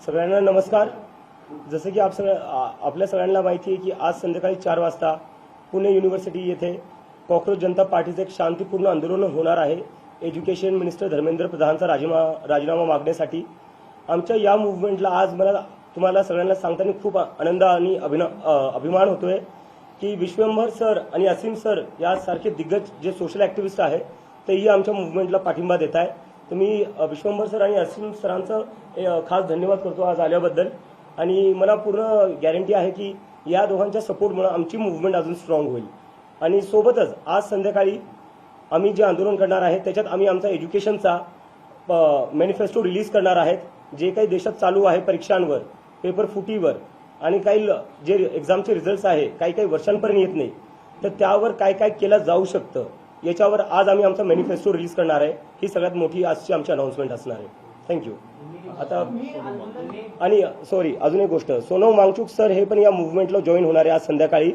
सगळ्यांना नमस्कार। जसं की आपल्या सगळ्यांना माहिती आहे की आज संध्याकाळी 4 वाजता पुणे युनिव्हर्सिटी येथे कॉकरोच जनता पार्टीचे एक शांतिपूर्ण आंदोलन होणार आहे। एज्युकेशन मिनिस्टर धर्मेंद्र प्रधानचा राजीनामा मागण्यासाठी आमच्या या मूव्हमेंटला आज मला तुम्हाला सगळ्यांना सांगताना खूप आनंद आणि अभिमान होतोय की विश्वंभर सर आणि असीम सर यासारखे दिग्गज जे सोशल ॲक्टिव्हिस्ट आहेत तेही आमच्या मूव्हमेंटला पाठिंबा देत आहे। तर मी विश्वंभर सर आणि असीम सरांचं खास धन्यवाद करतो आज आल्याबद्दल आणि मला पूर्ण गॅरंटी आहे की या दोघांच्या सपोर्टमुळे आमची मूव्हमेंट अजून स्ट्रॉंग होईल। आणि सोबतच आज संध्याकाळी आम्ही जे आंदोलन करणार आहे त्याच्यात आम्ही आमचा एज्युकेशनचा मॅनिफेस्टो रिलीज करणार आहेत। जे काही देशात चालू आहे परीक्षांवर, पेपर फुटीवर आणि काही जे एक्झामचे रिझल्ट्स आहे काही वर्षांपर्यंत येत नाही, तर त्यावर काय काय केलं जाऊ शकतं याच्यावर आज आम्ही आमचा मॅनिफेस्टो रिलीज करणार आहे। ही सगळ्यात मोठी आजची आमची अनाउन्समेंट असणार आहे। थँक्यू। आता आणि सॉरी अजून एक गोष्ट, सोनम वांगचुक सर हे पण या मूव्हमेंटला जॉईन होणार आहे आज संध्याकाळी।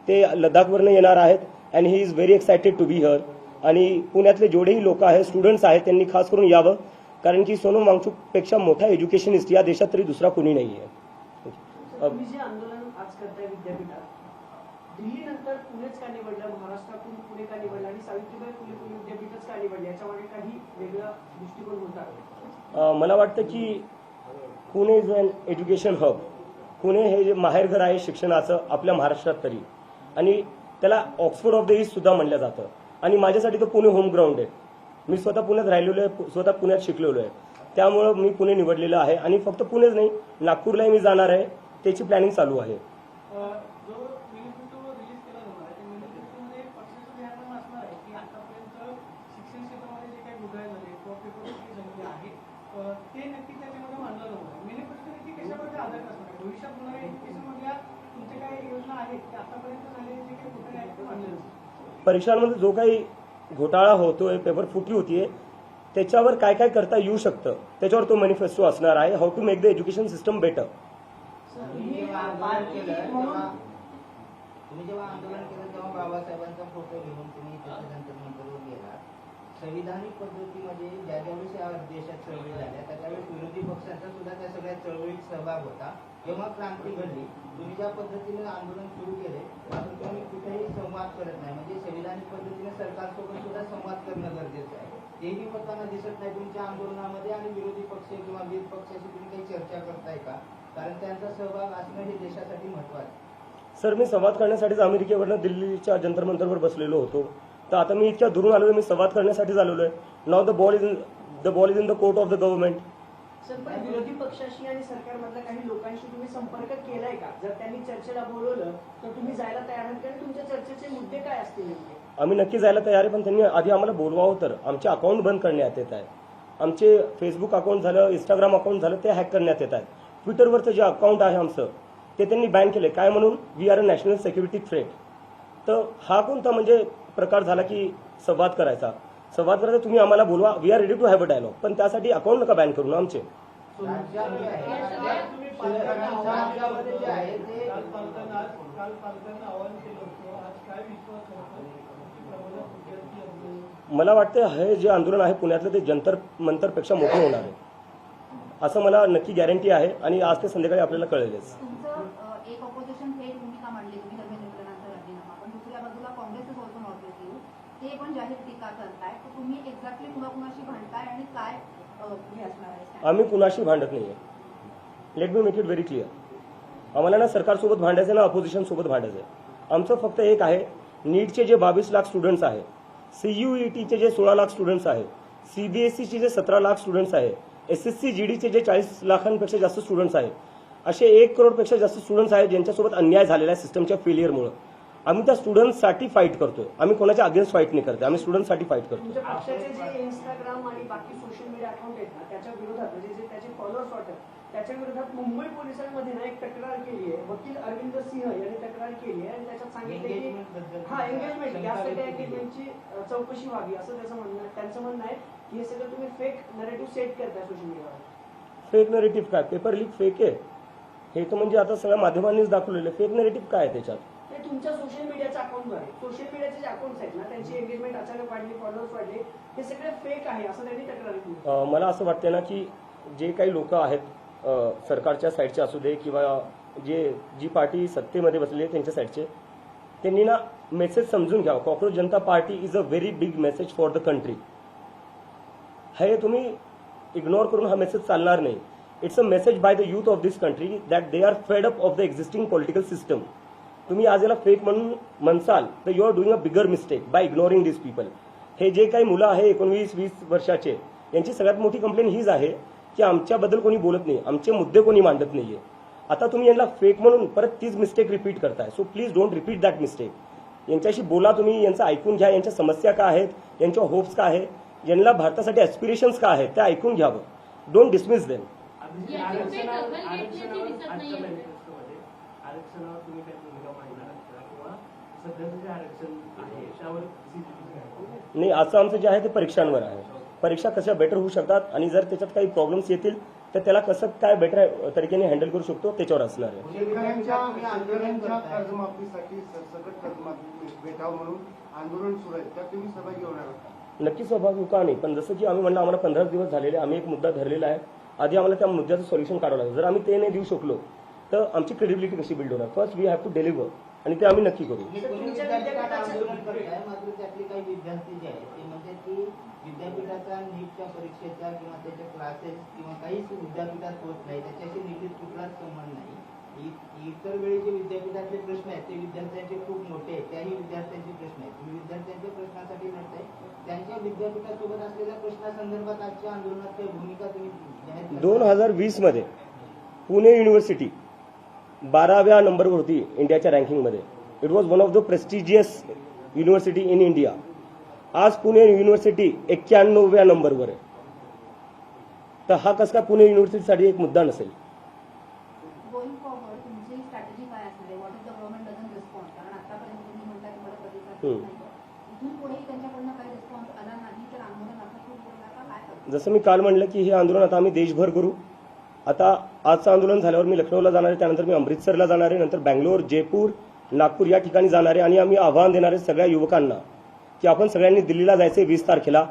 ते लडाखवरून येणार आहेत and he is very excited to be here. आणि पुण्यातले जेवढेही लोक आहेत, स्टुडंट्स आहेत, त्यांनी खास करून यावं, कारण की सोनम वांगचुक पेक्षा मोठा एज्युकेशनिस्ट या देशात तरी दुसरा कोणी नाही आहे। तुम्ही जे आंदोलन आज करताय विद्यापीठात, दिल्ली नंतर पुणेच का निवडलं, महाराष्ट्रातून पुणे का निवडलं आणि सावित्रीबाई फुले पुणे विद्यापीठच का निवडलं, याच्यामागे काही वेगळा दृष्टिकोन होता? मला वाटतं की Pune is an education hub. Pune हे जे माहेरघर आहे शिक्षणाचं आपल्या महाराष्ट्रात तरी, आणि त्याला ऑक्सफोर्ड ऑफ द ईस्ट सुद्धा म्हणलं जातं। आणि माझ्यासाठी तर पुणे होम ग्राउंड आहे। मी स्वतः पुण्यात राहिलेलो आहे, स्वतः पुण्यात शिकलेलो आहे, त्यामुळं मी पुणे निवडलेलं आहे। आणि फक्त पुणेच नाही, नागपूरलाही मी जाणार आहे, त्याची प्लॅनिंग चालू आहे। परीक्षांमध्ये जो काही घोटाळा होतोय, पेपर फुटी होतीये, त्याच्यावर काय काय करता येऊ शकतं त्याच्यावर तो मॅनिफेस्टो असणार आहे। How to make the education system better. तुम्ही जेव्हा आंदोलन केलं तेव्हा बाबासाहेबांचा फोटो घेऊन तुम्ही जंतर मंतरवर गेला। संविधानिक पद्धतीमध्ये ज्या ज्यावेळेस देशात चळवळी झाल्या त्यावेळेस विरोधी पक्षांचा सुद्धा त्या सगळ्या चळवळीत सहभाग होता। जेव्हा क्रांती घडली, तुम्ही ज्या पद्धतीने आंदोलन सुरू केले मात्र तुम्ही कुठेही संवाद करत नाही, म्हणजे संविधानिक पद्धतीने सरकारसोबत सुद्धा संवाद करणं गरजेचं आहे। तेही होताना दिसत नाही तुमच्या आंदोलनामध्ये। आणि विरोधी पक्ष किंवा विरोधी पक्षाशी तुम्ही काही चर्चा करताय का? कारण त्यांचा सहभाग असणं हे देशासाठी महत्त्वाचं आहे। सर, मी संवाद करण्यासाठीच अमेरिकेवरनं दिल्लीच्या जंतर मंतरवर बसलेलो होतो, तर आता मी इतक्या दुरून आलोय, मी संवाद करण्यासाठीच आलेलो आहे। नाव the ball is in the court of the government. Sir, पण विरोधी पक्षाशी आणि सरकारमधल्या काही लोकांशी तुम्ही संपर्क केलाय का? जर त्यांनी चर्चेला बोलवलं तर तुम्ही जायला तयार आहात का? तुमच्या चर्चेचे मुद्दे काय असतील नेमके? आम्ही नक्की जायला तयार आहे, पण त्यांनी आधी आम्हाला बोलवावं तर। आमचे अकाउंट बंद करण्यात येत आहे, आमचे फेसबुक अकाउंट झालं, इंस्टाग्राम अकाउंट झालं, ते हॅक करण्यात येत आहे। ट्विटरवरचं जे अकाउंट आहे आमचं ते त्यांनी बॅन केले, काय म्हणून? We are a national security threat. तर हा कोणता म्हणजे प्रकार झाला की संवाद करायचा तुम्ही आम्हाला बोलवा, we are ready to have a dialogue, पण त्यासाठी अकाउंट नका बॅन करू ना आमचे। मला वाटतं हे जे आंदोलन आहे पुण्यातलं ते जंतर मंतरपेक्षा मोठं होणार आहे, असं मला नक्की गॅरंटी आहे। आणि आज ते संध्याकाळी आपल्याला कळेलच। एक ऑपोजिशन थेट भूमिका मांडली तुम्ही धर्मेंद्र प्रधानांचा राजीनामा, पण दुसऱ्या बाजूला Congress is also not with you, ते पण जाहीर टीका करताय। तर तुम्ही एक्झॅक्टली कुणाशी भांडताय आणि काय हे असणार आहे? आम्ही कुणाशी भांडत नाहीये, let me make it very clear. आम्हाला ना सरकारसोबत भांडायचं ना अपोजिशन सोबत भांडायचं आहे। आमचं फक्त एक आहे, नीटचे जे 22 लाख स्टुडंट्स आहेत, CUETचे जे 16 लाख स्टुडंट्स आहेत, CBSEचे जे 17 लाख स्टुडंट्स आहेत, SSC GDचे जे 40 लाखांपेक्षा जास्त स्टुडंट्स आहेत, असे 1 करोडपेक्षा जास्त स्टुडंट्स आहेत ज्यांच्यासोबत अन्याय झालेला आहे सिस्टमच्या फेलियरमुळे। आम्ही त्या स्टुडंट्ससाठी फाईट करतोय, आम्ही कोणाच्या अगेन्स्ट फाईट नाही करतो, आम्ही स्टुडंट्ससाठी फाईट करतो। तुमच्या पक्षाचे जे इंस्टाग्राम आणि बाकी सोशल मीडिया अकाउंट आहेत ना, त्याच्या विरोधात म्हणजे जे त्याचे फॉलोअर्स वाटतात त्याच्या विरोधात मुंबई पोलिसांमध्ये ना एक तक्रार केली आहे। वकील अरविंद सिंह यांनी तक्रार केली आहे आणि त्याच्यात सांगितलं की एंगेजमेंट यासाठी एंगेजमेंटची चौकशी व्हावी असं त्यांचं म्हणणं आहे की हे सगळं तुम्ही फेक नरेटिव्ह सेट करताय सोशल मीडियावर। फेक नरेटिव्ह काय? पेपर लीक फेक आहे हे तर म्हणजे आता सगळ्या माध्यमांनीच दाखवलेलं। फेक नरेटिव्ह काय आहे त्याच्यात? ते तुमच्या सोशल मीडियाच्या अकाउंटद्वारे, सोशल मीडियाचे जे अकाउंट्स आहेत ना त्यांची एंगेजमेंट अचानक वाढली, फॉलोअर्स वाढले, हे सगळे फेक आहे असं त्यांनी तक्रार केली। मला असं वाटतं ना की जे काही लोक आहेत सरकारच्या साईडचे असू दे किंवा जी पार्टी सत्तेमध्ये बसलेली आहे त्यांच्या साईडचे, त्यांनी ना मेसेज समजून घ्यावा. Cockroach Janta party is a very big message for the country. हे तुम्ही इग्नोर करून हा मेसेज चालणार नाही. It's a message by the youth of this country that they are fed up of the existing political system. तुम्ही आज याला fake म्हणून म्हणसाल तर you are doing a bigger mistake by ignoring this people. हे जे काही मुलं आहे 19-20 वर्षाचे, यांची सगळ्यात मोठी कंप्लेंट हीच आहे की आमच्याबद्दल कोणी बोलत नाही, आमचे मुद्दे कोणी मांडत नाहीये. आता तुम्ही यांना फेक म्हणून परत तीच मिस्टेक रिपीट करताय. So please don't repeat that mistake. यांच्याशी बोला तुम्ही, यांचं ऐकून घ्या, यांच्या समस्या काय आहेत, यांच्या होप्स काय आहेत, यांना भारतासाठी ॲस्पिरेशन्स काय आहेत ते ऐकून घ्यावं. Don't dismiss them. आरक्षणावर तुम्ही काही भूमिका मांडणार आहात का? किंवा सध्याचं जे आरक्षण आहे त्यावर नाही, असं आमचं जे आहे ते परीक्षांवर आहे. परीक्षा कशा बेटर होऊ शकतात आणि जर त्याच्यात काही प्रॉब्लेम्स येतील तर त्याला कसं काय बेटर तरीकेने हँडल करू शकतो त्याच्यावर असणार आहे. शेतकऱ्यांच्या कर्जमाफीसाठी सरसकट कर्जमाफी भेटावं म्हणून आंदोलन सुरू आहे, त्यात तुम्ही सहभागी होणार आहात? नक्की सहभागी का नाही, पण जसं की आम्ही म्हणलं आम्हाला 15 दिवस झालेले, आम्ही एक मुद्दा धरलेला आहे. आधी आम्हाला त्या मुद्द्याचं सोल्युशन काढावं लागेल. जर आम्ही ते नाही देऊ शकलो तर आमची क्रेडिबिलिटी कशी बिल्ड होणार. First we have to deliver आणि ते आम्ही नक्की करू. आंदोलन करताय, मात्र त्यातले काही विद्यार्थी जे आहेत ते म्हणतात की विद्यापीठाचा नीटच्या परीक्षेचा किंवा त्याच्या क्लासेस किंवा काहीच विद्यापीठात होत नाही, त्याच्याशी नीट कुठलाच संबंध नाही. इतर वेळी जे विद्यापीठातले प्रश्न आहेत ते विद्यार्थ्यांचे खूप मोठे आहेत, त्याही विद्यार्थ्यांचे प्रश्न आहेत. तुम्ही विद्यार्थ्यांच्या प्रश्नासाठी लढताय, त्यांच्या विद्यापीठासोबत असलेल्या प्रश्नासंदर्भात आजच्या आंदोलनात काही भूमिका तुम्ही जाहीर करताय? 2020 मध्ये पुणे युनिव्हर्सिटी 12व्या नंबरवर होती इंडियाच्या रँकिंगमध्ये. It was one of the prestigious university in India. आज पुणे युनिव्हर्सिटी 91व्या नंबरवर आहे. तर हा कसा काय पुणे युनिव्हर्सिटीसाठी एक मुद्दा नसेल? गोइंग फॉरवर्ड तुमची स्ट्रॅटेजी काय असणार आहे? What is the government doesn't respond? कारण आतापर्यंत तुम्ही म्हणता की मला प्रतिसाद देत नाही. इथून पुढेही त्यांच्याकडनं काही रिस्पॉन्स आला नाही तर आंदोलन आता सुरू होईल का? काय करणार? जसं मी काल म्हणलं की हे आंदोलन आता आम्ही देशभर करू. आता आजचं आंदोलन झाल्यावर मी लखनौला जाणार आहे, त्यानंतर मी अमृतसरला जाणार आहे, नंतर बँगलोर, जयपूर, नागपूर या ठिकाणी जाणार आहे. आणि आम्ही आव्हान देणार आहे सगळ्या युवकांना की आपण सगळ्यांनी दिल्लीला जायचे 20 तारखेला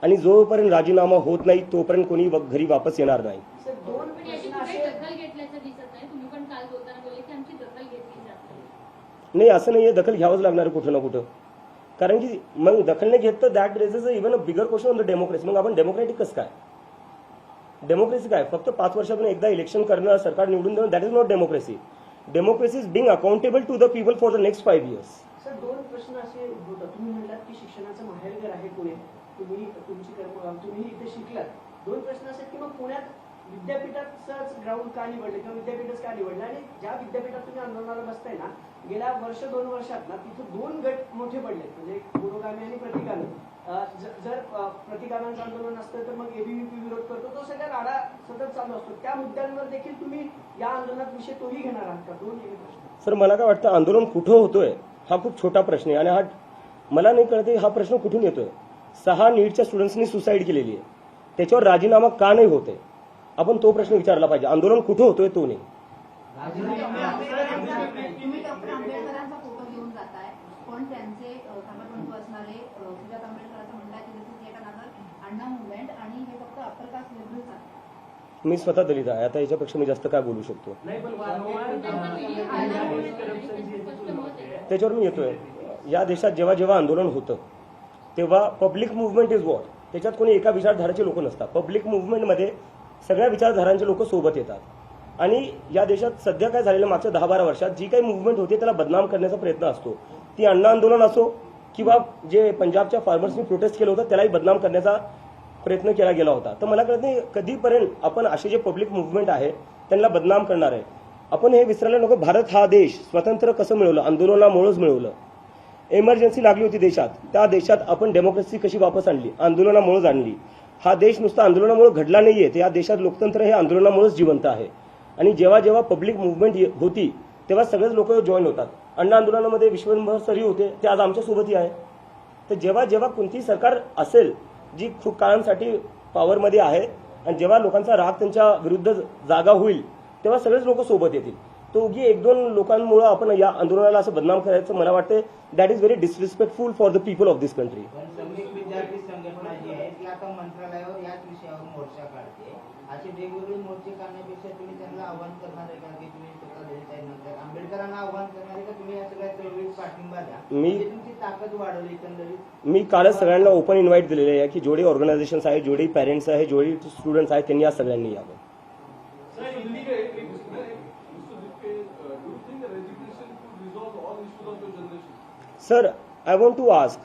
आणि जोपर्यंत राजीनामा होत नाही तोपर्यंत कोणी घरी वापस येणार नाही. सर, दोन पण याची प्रश्न कुठे असे दखल घेतल्याचं दिसत नाही. तुम्ही पण काल बोलताना बोलले की आमची दखल घेतली जात नाही. नाही, असं नाहीये, दखल घ्यावंच लागणार आहे कुठं ना कुठं. कारण की मग दखल नाही घेत तर that raises even a bigger question on the democracy. मग आपण डेमोक्रेटिक कसं काय? डेमोक्रेसी काय? फक्त 5 वर्षातून एकदा इलेक्शन करणं, सरकार निवडून देणं, that is not democracy. Democracy is being accountable to the people for the next 5 years. Sir, दोन प्रश्न असे उद्भवतात. तुम्ही म्हणलात की शिक्षणाचं माहेरघर आहे पुणे, तुम्ही इथे शिकलात. दोन प्रश्न असे की मग पुण्यात विद्यापीठाचंच ग्राउंड का निवडलं किंवा विद्यापीठच का निवडलं? आणि ज्या विद्यापीठात तुम्ही आंदोलनाला बसताय ना, गेल्या 2 वर्षात ना तिथं 2 गट मोठे पडले, म्हणजे पुरोगामी आणि प्रतिगामी. जर प्रतिगाम्यांचं आंदोलन असतं तर मग एबीव्हीपी विरोध करतो, तो सगळा राडा सतत चालू असतो. त्या मुद्द्यांवर देखील तुम्ही या आंदोलनात विषय तोही घेणार आहात का? 2 प्रश्न. सर, मला काय वाटतं आंदोलन कुठं होतोय हा खूप छोटा प्रश्न आहे. आणि हा मला नाही कळते हा प्रश्न कुठून येतोय. 6 नीटच्या स्टुडंट्सनी सुसाईड केलेली आहे, त्याच्यावर राजीनामा का नाही होते? आपण तो प्रश्न विचारला पाहिजे. आंदोलन कुठं होतोय तो नाही. तुम्ही डॉक्टर आंबेडकरांचा फोटो घेऊन जाताय, पण त्यांचे समर्थन असणारे सुजात आंबेडकर असं म्हणतात की दिस इज अनदर अण्णा मुवमेंट आणि हे फक्त अप्पर कास्ट लिबरल्स आहेत. मी स्वतः दलित आहे. आता याच्यापेक्षा मी जास्त काय बोलू शकतो? नाही, पण वारंवार त्याच्यावर मी येतोय. या देशात जेव्हा जेव्हा आंदोलन होतं तेव्हा पब्लिक मुव्हमेंट इज वॉट. त्याच्यात कोणी एका विचारधाराचे लोक नसतात. पब्लिक मुव्हमेंटमध्ये सगळ्या विचारधारांचे लोक सोबत येतात. आणि या देशात सध्या काय झालेलं मागच्या 10-12 वर्षात जी काही मुव्हमेंट होते त्याला बदनाम करण्याचा प्रयत्न असतो. ती अण्णा आंदोलन असो किंवा जे पंजाबच्या फार्मर्सनी प्रोटेस्ट केलं होतं त्यालाही बदनाम करण्याचा प्रयत्न केला गेला होता. तर मला कळत नाही कधीपर्यंत आपण असे जे पब्लिक मुव्हमेंट आहे त्यांना बदनाम करणार आहे. आपण हे विसरायला नको. भारत हा देश स्वतंत्र कसं मिळवलं? आंदोलनामुळेच मिळवलं. इमर्जन्सी लागली होती देशात, त्या देशात आपण डेमोक्रेसी कशी वापस आणली? आंदोलनामुळेच आणली. हा देश नुसता आंदोलनामुळे घडला नाहीये, तर या देशात लोकतंत्र हे आंदोलनामुळेच जिवंत आहे. आणि जेव्हा जेव्हा पब्लिक मुव्हमेंट होती तेव्हा सगळेच लोक जॉईन होतात. अण्णा आंदोलनामध्ये विश्वंभर सरी होते, ते आज आमच्यासोबतही आहे. तर जेव्हा जेव्हा कोणतीही सरकार असेल जी खूप काळांसाठी पॉवरमध्ये आहे आणि जेव्हा लोकांचा राग त्यांच्या विरुद्ध जागा होईल तेव्हा सगळेच लोक सोबत येतील. तो उगी 1-2 लोकांमुळे आपण या आंदोलनाला असं बदनाम करायचं मला वाटतं that is very disrespectful for the people of this country. पण श्रमिक विद्यार्थी संघटना जी आहे ती आता मंत्रालयावर याच विषयावर मोर्चा काढते. असे वेगवेगळे मोर्चे काढण्यापेक्षा तुम्ही त्यांना आव्हान करणार आहे का की तुम्ही स्वतः दलित आहे नंतर आंबेडकरांना आव्हान करणार आहे का तुम्ही या सगळ्या चळवळीत पाठिंबा द्या म्हणजे तुमची ताकद वाढवली एकंदरीत. मी कालच सगळ्यांना ओपन इन्व्हाइट दिलेले आहे की जेवढे ऑर्गनायझेशन्स आहेत, जेवढे पेरेंट्स आहेत, जेवढे स्टुडंट्स आहेत, त्यांनी या सगळ्यांनी यावं. Sir, I want to ask,